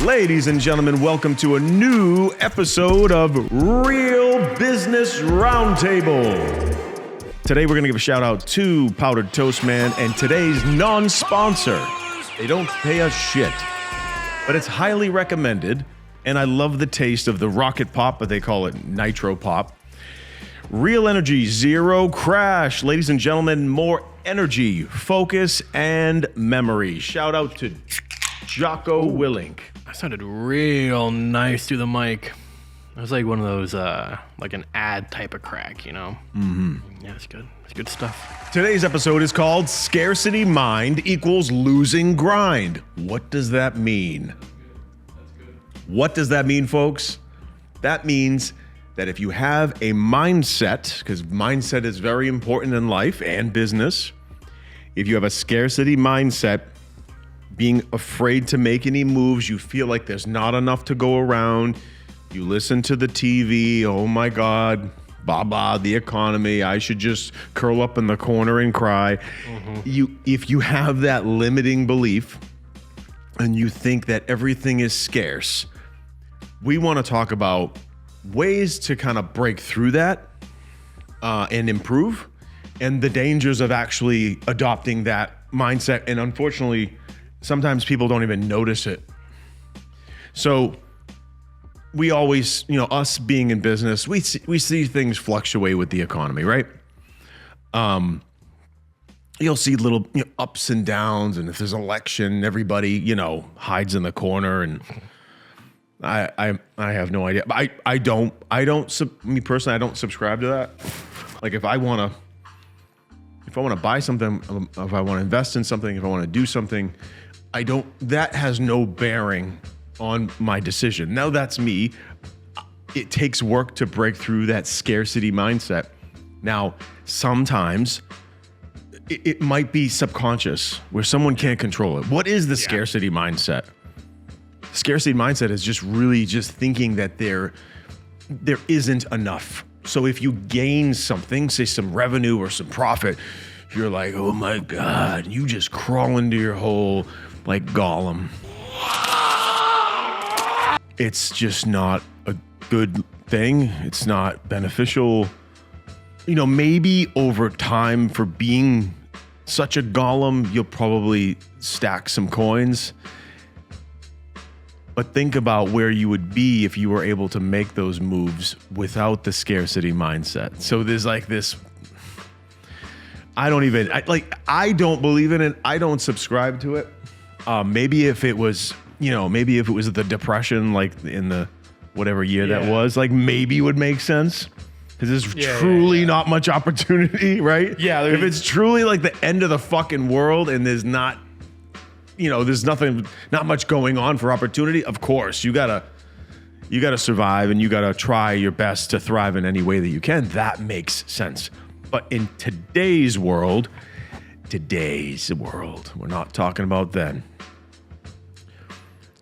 Ladies and gentlemen, welcome to a new episode of Real Business Roundtable. Today we're going to give a shout out to Powdered Toast Man and today's non-sponsor. They don't pay us shit, but it's highly recommended, and I love the taste of the Rocket Pop, but they call it Nitro Pop. Real Energy Zero Crash. Ladies and gentlemen, more energy, focus, and memory. Shout out to Jocko Willink. That sounded real nice through the mic. It was like one of those, like an ad type of crack, you know? Mm-hmm. Yeah, it's good. It's good stuff. Today's episode is called Scarcity Mind equals Losing Grind. What does that mean? What does that mean, folks? That means that if you have a mindset, because mindset is very important in life and business, if you have a scarcity mindset, being afraid to make any moves, you feel like there's not enough to go around, you listen to the TV, oh my God, blah, the economy, I should just curl up in the corner and cry. Mm-hmm. If you have that limiting belief and you think that everything is scarce, we want to talk about ways to kind of break through that and improve, and the dangers of actually adopting that mindset. And unfortunately, sometimes people don't even notice it. So we always, us being in business, we see things fluctuate with the economy, right? You'll see little ups and downs, and if there's an election, everybody, hides in the corner, and I have no idea. But me personally, I don't subscribe to that. Like if I want to buy something, if I want to invest in something, if I want to do something, that has no bearing on my decision. Now that's me. It takes work to break through that scarcity mindset. Now, sometimes it might be subconscious where someone can't control it. What is the scarcity mindset? Scarcity mindset is just really just thinking that there isn't enough. So if you gain something, say some revenue or some profit, you're like, oh my God, you just crawl into your hole like Gollum. It's just not a good thing. It's not beneficial. Maybe over time, for being such a Gollum, you'll probably stack some coins. But think about where you would be if you were able to make those moves without the scarcity mindset. So there's like this, I don't believe in it. I don't subscribe to it. Maybe if it was the Depression, like in the whatever year that was, like maybe it would make sense. Because there's truly not much opportunity, right? Yeah. If it's truly like the end of the fucking world and there's not, there's not much going on for opportunity, of course, you gotta survive and you gotta try your best to thrive in any way that you can. That makes sense. But in today's world, we're not talking about then.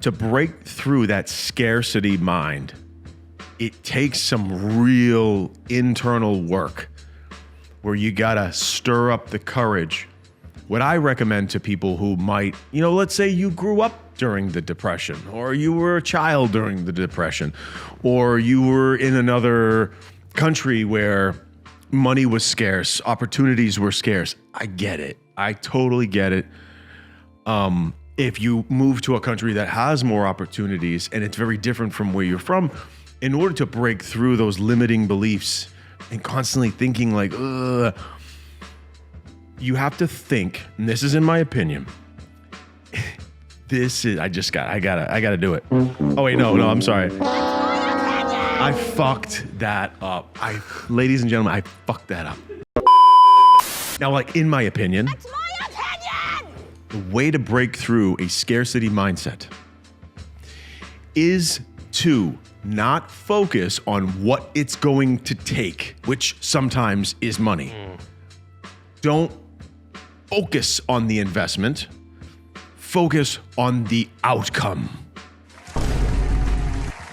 To break through that scarcity mind, it takes some real internal work where you gotta stir up the courage. What I recommend to people who might, let's say you grew up during the Depression, or you were a child during the Depression, or you were in another country where money was scarce, opportunities were scarce. I get it. I totally get it. If you move to a country that has more opportunities and it's very different from where you're from, in order to break through those limiting beliefs and constantly thinking like, you have to think, and this is in my opinion, I gotta do it. Oh wait, no, I'm sorry. I fucked that up. Ladies and gentlemen, I fucked that up. Now, like in my opinion, that's my opinion! The way to break through a scarcity mindset is to not focus on what it's going to take, which sometimes is money. Don't focus on the investment. Focus on the outcome.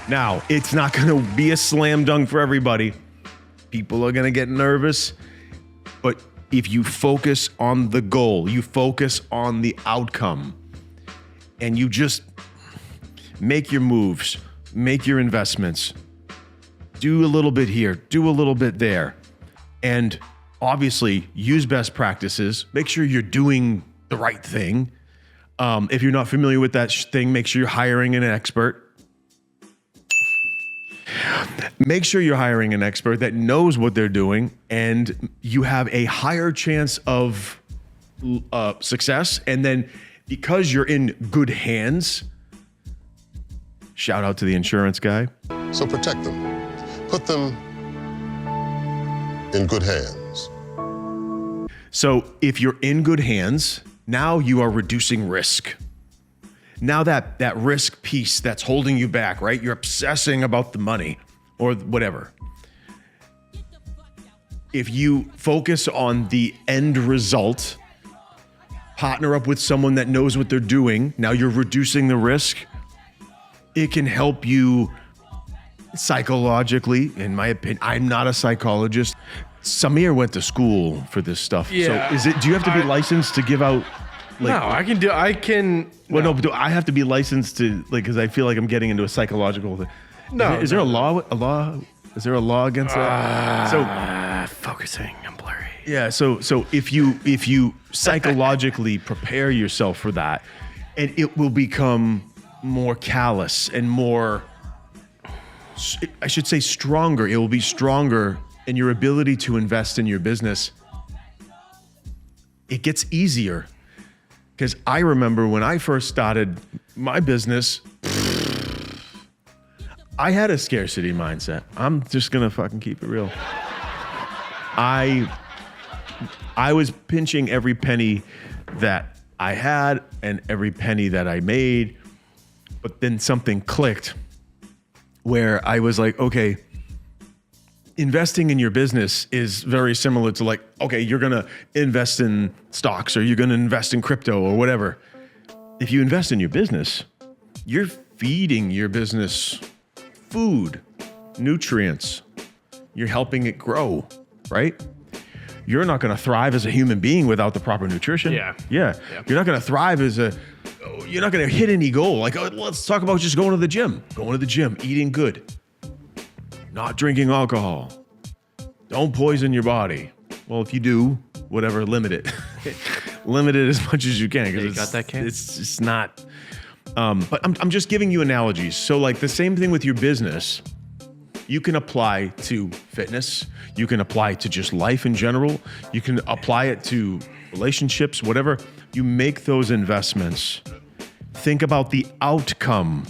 Now, it's not going to be a slam dunk for everybody. People are going to get nervous. But if you focus on the goal, you focus on the outcome, and you just, make your moves, make your investments, do a little bit here, do a little bit there. And obviously use best practices. Make sure you're doing the right thing. If you're not familiar with that thing, make sure you're hiring an expert. Make sure you're hiring an expert that knows what they're doing, and you have a higher chance of success. And then because you're in good hands, shout out to the insurance guy. So protect them. Put them in good hands. So if you're in good hands, now you are reducing risk. Now that risk piece that's holding you back, right? You're obsessing about the money or whatever. If you focus on the end result, partner up with someone that knows what they're doing, now you're reducing the risk. It can help you psychologically, in my opinion. I'm not a psychologist. Samir went to school for this stuff. Yeah. So do you have to be licensed to give out? No, I can. Well, no, but do I have to be licensed to, because I feel like I'm getting into a psychological thing. No. Is there a law? Is there a law against that? Focusing, I'm blurry. Yeah. So if you psychologically prepare yourself for that, and it will become more callous and more, I should say, stronger. It will be stronger in your ability to invest in your business. It gets easier. Because I remember when I first started my business, I had a scarcity mindset. I'm just gonna fucking keep it real. I was pinching every penny that I had and every penny that I made, but then something clicked where I was like, okay, investing in your business is very similar to like, okay, you're going to invest in stocks or you're going to invest in crypto or whatever. If you invest in your business, you're feeding your business food, nutrients. You're helping it grow, right? You're not going to thrive as a human being without the proper nutrition. Yeah. You're not going to thrive you're not going to hit any goal. Like, oh, let's talk about just going to the gym, eating good. Not drinking alcohol. Don't poison your body. Well, if you do, whatever, limit it. Limit it as much as you can. You got that, Ken? It's just not. But I'm just giving you analogies. So like the same thing with your business, you can apply to fitness. You can apply to just life in general. You can apply it to relationships, whatever. You make those investments. Think about the outcome.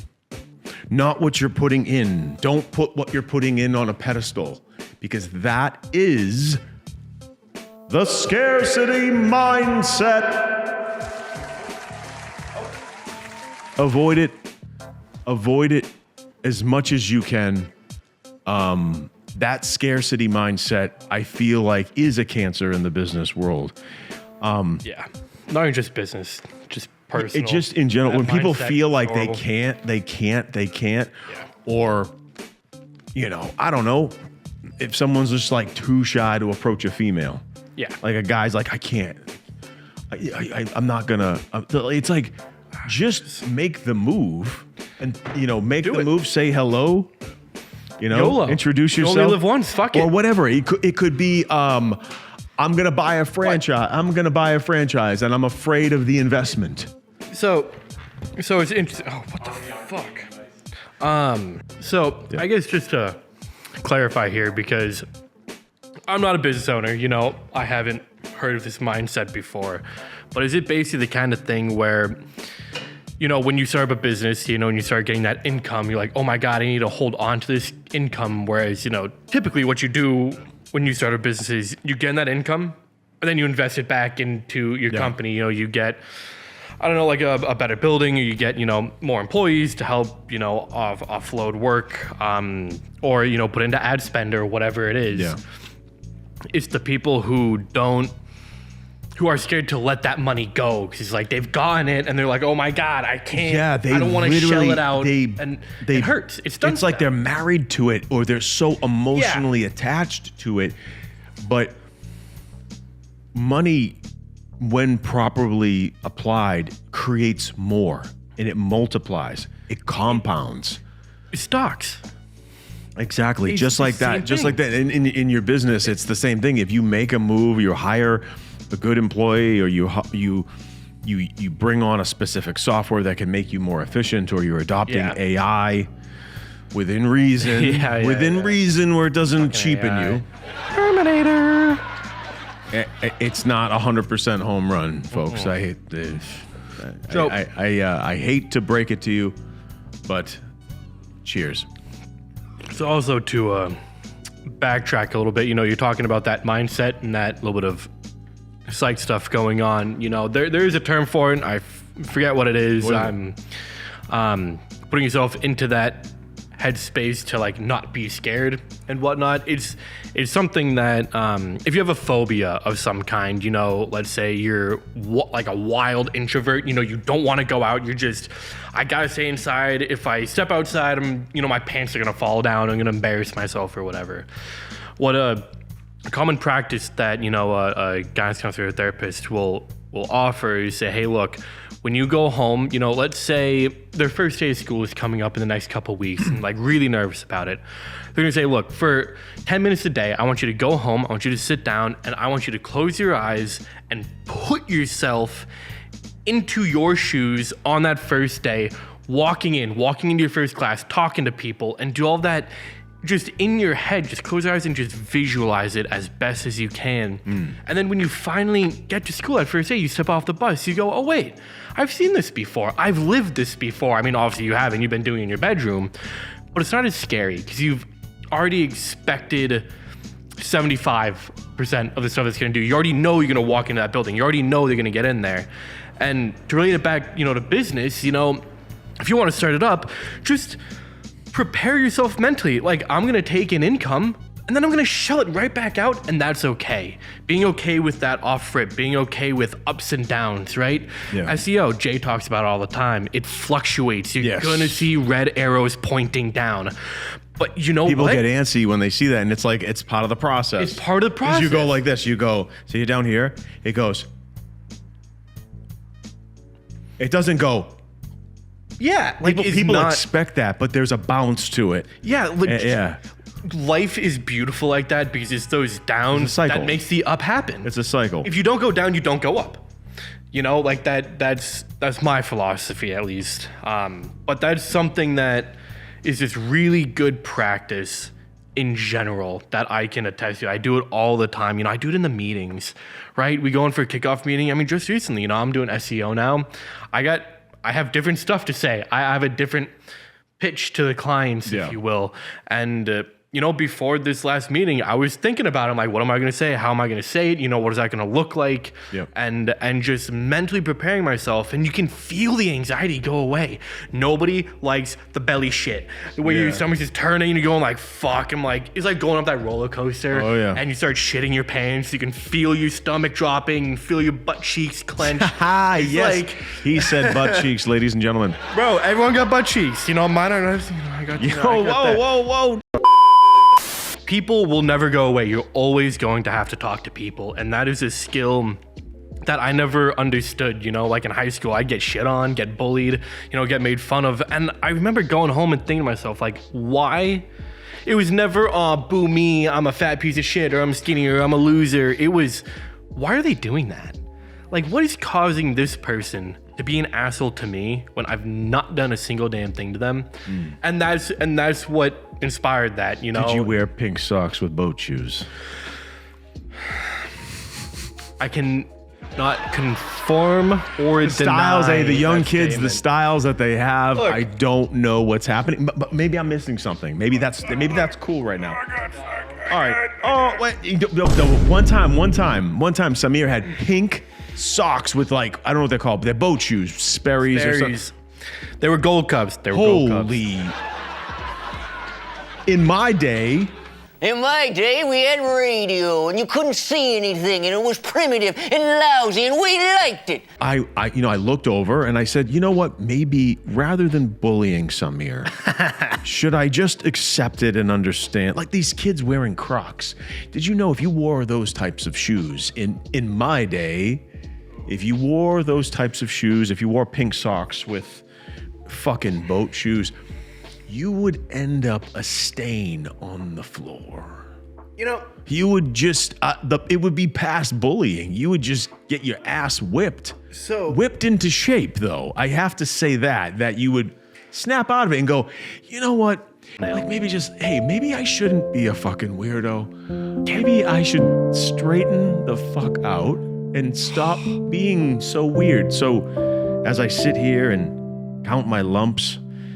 Not what you're putting in. Don't put what you're putting in on a pedestal, because that is the scarcity mindset. Avoid it. Avoid it as much as you can. That scarcity mindset, I feel like, is a cancer in the business world. Yeah. Not even just business, just personal. It just in general, That when people mindset feel is like horrible. they can't, Yeah. or, I don't know, if someone's just like too shy to approach a female. Yeah. Like a guy's like, I can't, I'm not gonna, it's like, just make the move and, make Do the it. move, say hello, YOLO. introduce You yourself. only live once, fuck it. Or whatever. It could be, I'm going to buy a franchise. I'm going to buy a franchise and I'm afraid of the investment. So it's interesting. Oh, what the fuck? I guess just to clarify here, because I'm not a business owner, I haven't heard of this mindset before, but is it basically the kind of thing where, when you start up a business, and you start getting that income, you're like, oh my God, I need to hold on to this income. Whereas, typically what you do when you start a business is you get that income and then you invest it back into your company. You get, I don't know, like a better building, or you get, more employees to help, offload work, or, put into ad spend or whatever it is. Yeah. It's the people who are scared to let that money go, because like they've gotten it and they're like, oh my God, I can't. Yeah, I don't want to shell literally- it out. they- It hurts. It's done. It's like they're married to it, or they're so emotionally attached to it. But money, when properly applied, creates more and it multiplies. it compounds. Stocks. Exactly. It's Just the like that. same Just thing. like that. In your business, it's the same thing. If you make a move, you hire a good employee, or you bring on a specific software that can make you more efficient, or you're adopting Yeah. AI within reason, Yeah. reason, where it doesn't cheapen AI. you. Terminator. It's not 100% home run, folks. I hate this. So- I hate to break it to you, but cheers. So also to backtrack a little bit, you're talking about that mindset and that little bit of psych stuff going on. There is a term for it. I forget what it is. What is I'm putting yourself into that headspace to like not be scared and whatnot. It's something that if you have a phobia of some kind, let's say you're like a wild introvert, you don't want to go out. You're just, I gotta stay inside. If I step outside, my pants are gonna fall down. I'm gonna embarrass myself or whatever. What a common practice that a guidance counselor or therapist will offer is say, hey, look, when you go home, let's say their first day of school is coming up in the next couple weeks and like really nervous about it. They're gonna say, look, for 10 minutes a day, I want you to go home, I want you to sit down, and I want you to close your eyes and put yourself into your shoes on that first day, walking into your first class, talking to people, and do all that just in your head. Just close your eyes and just visualize it as best as you can. And then when you finally get to school that first day, you step off the bus, you go, oh wait, I've seen this before. I've lived this before. I mean, obviously you haven't, you've been doing it in your bedroom, but it's not as scary because you've already expected 75% of the stuff it's gonna do. You already know you're gonna walk into that building. You already know they're gonna get in there. And to relate it back, to business, if you want to start it up, just prepare yourself mentally. Like, I'm going to take in income and then I'm going to shell it right back out, and that's okay. Being okay with that off rip, being okay with ups and downs, right? Yeah. SEO, Jay talks about it all the time. It fluctuates. You're Yes. going to see red arrows pointing down. But you know People what? get antsy when they see that, and it's like, it's part of the process. It's part of the 'Cause process. you go like this. You go, see it down here? It goes. It doesn't go. Yeah, like it's People not, expect that, but there's a bounce to it. yeah, like, Yeah. life is beautiful like that because it's those downs It's a cycle. that makes the up happen. It's a cycle. If you don't go down, you don't go up. Like that's my philosophy at least. But that's something that is just really good practice in general that I can attest to. I do it all the time. I do it in the meetings, right? We go in for a kickoff meeting. I mean, just recently, I'm doing SEO now. I have different stuff to say. I have a different pitch to the clients, Yeah. if you will. And, before this last meeting, I was thinking about it. I'm like, what am I going to say? How am I going to say it? What is that going to look like? Yep. And just mentally preparing myself. And you can feel the anxiety go away. Nobody likes the belly shit. Where your Yeah. stomach's just turning and you're going like, fuck. It's like going up that roller coaster. Oh, yeah. And you start shitting your pants. You can feel your stomach dropping and feel your butt cheeks clench. Ah, It's yes. like, He said butt cheeks, ladies and gentlemen. bro, everyone got butt cheeks. Mine are. I got. I got that. Whoa. People will never go away. You're always going to have to talk to people. And that is a skill that I never understood. Like in high school, I'd get shit on, get bullied, get made fun of. And I remember going home and thinking to myself, like, why? It was never, oh, boo me, I'm a fat piece of shit, or I'm skinny, or I'm a loser. It was, why are they doing that? Like, what is causing this person to be an asshole to me when I've not done a single damn thing to them? And that's what inspired that, Did you wear pink socks with boat shoes? I can not conform or deny. Styles, the young that kids, the statement. styles that they have. Look. I don't know what's happening, but maybe I'm missing something. Maybe that's cool right now. All right. Oh, wait. One time, Samir had pink socks with I don't know what they're called, but they're boat shoes, Sperry's or something. Berries. They were gold cups. Gold cups. Holy! In my day, In my day, we had radio, and you couldn't see anything, and it was primitive and lousy, and we liked it. I looked over and I said, you know what? Maybe rather than bullying Samir, should I just accept it and understand? Like these kids wearing Crocs. Did you know if you wore those types of shoes in my day, if you wore those types of shoes, if you wore pink socks with fucking boat shoes, you would end up a stain on the floor. You know, You would just, it would be past bullying. You would just get your ass whipped. So- whipped into shape, though. I have to say that you would snap out of it and go, you know what? Like maybe I shouldn't be a fucking weirdo. Maybe I should straighten the fuck out and stop being so weird. So as I sit here and count my lumps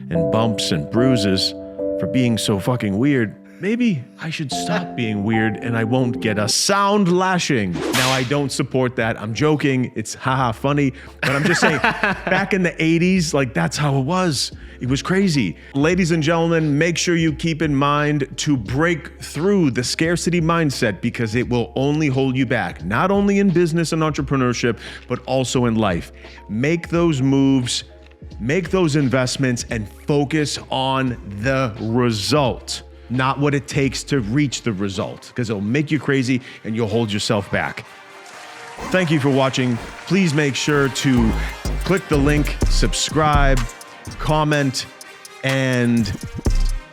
and bumps and bruises for being so fucking weird, maybe I should stop being weird and I won't get a sound lashing. Now, I don't support that. I'm joking. It's haha funny. But I'm just saying, back in the 80s, like that's how it was. It was crazy. Ladies and gentlemen, make sure you keep in mind to break through the scarcity mindset because it will only hold you back, not only in business and entrepreneurship, but also in life. Make those moves, make those investments, and focus on the result. Not what it takes to reach the result, because it'll make you crazy and you'll hold yourself back. Thank you for watching. Please make sure to click the link, subscribe, comment, and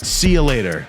see you later.